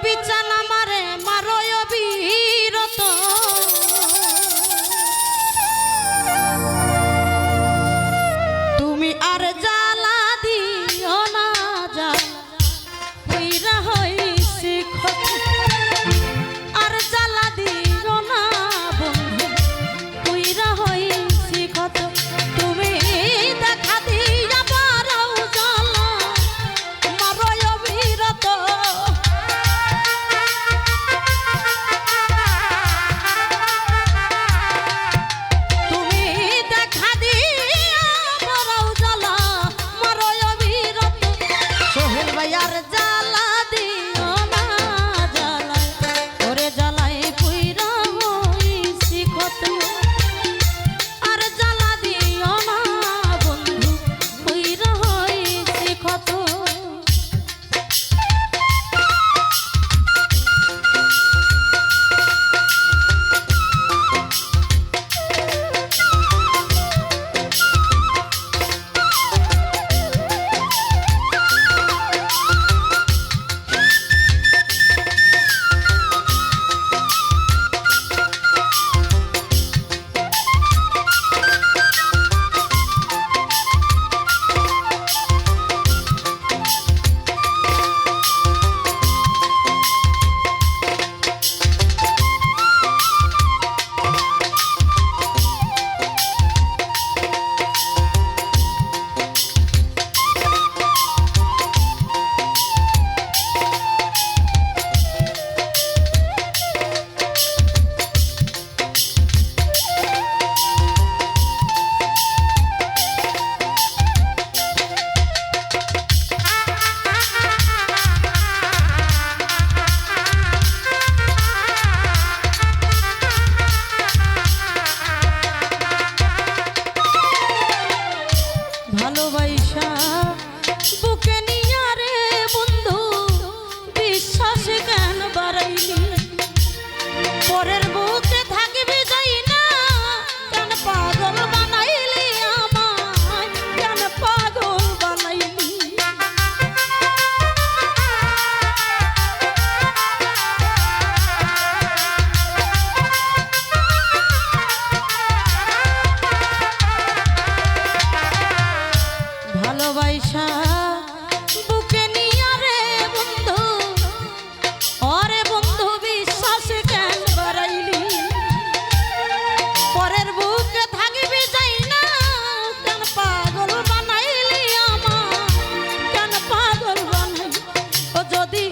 বিচান আমারে মারয় বীরত তুমি আর জ্বালা দিও না যা কইরা হইছি ক্ষতি আর জ্বালা দিও না বন্ধু কইরা হইছি ক্ষতি তুমি দেখা দিয়া বারাও জ্বালা মারয় বীরত ভালোবাসা বুকে নিয়া রে বন্ধু বিশ্বাস কেন বাড়াইলি পরের বুকে থাকবি যাই না কেন পাগল বানাইলি আমায় কেন পাগল বানাইলি ভালোবাসা বুকে নিয়া রে বন্ধু ওরে বন্ধু বিশ্বাস কেন বাড়াইলি পরের বুকে থাকবি যাই না কেন পাগল বানাইলি আমার কেন পাগল বানাইলি ও যদি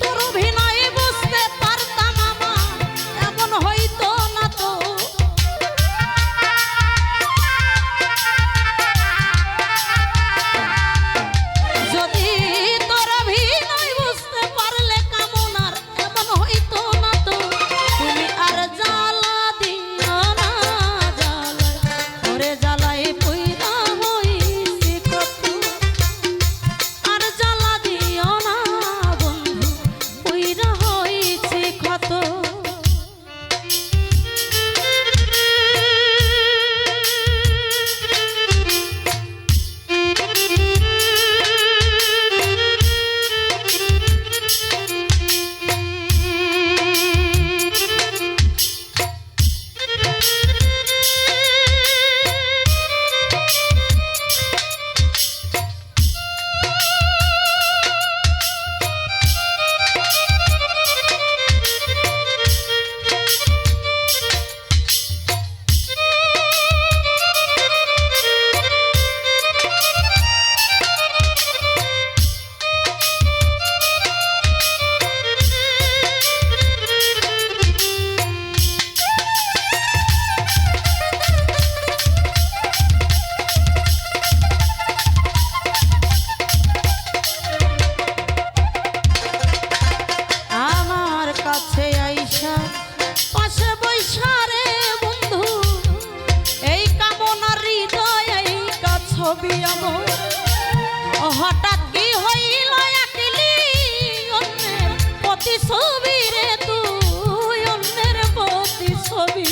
তোর অভিনয় বুঝতে পারতাম আমার এমন হইতো না তো হঠাৎ কি হইল একলি অন্যের প্রতি ছবি রে তুই অন্যের প্রতি ছবি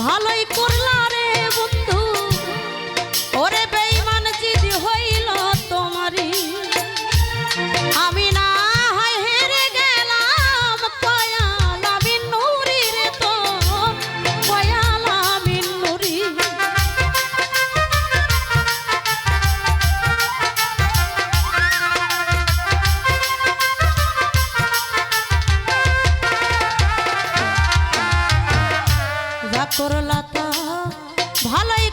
ভালোই করলা রে বন্ধু ওরে বেঈমান জিদি হইল তোমারই আমি না হয় হেরে গেলাম কয়াল আমি নুরি রে তো কয়াল আমি নুরি যা করলা তা ভালোই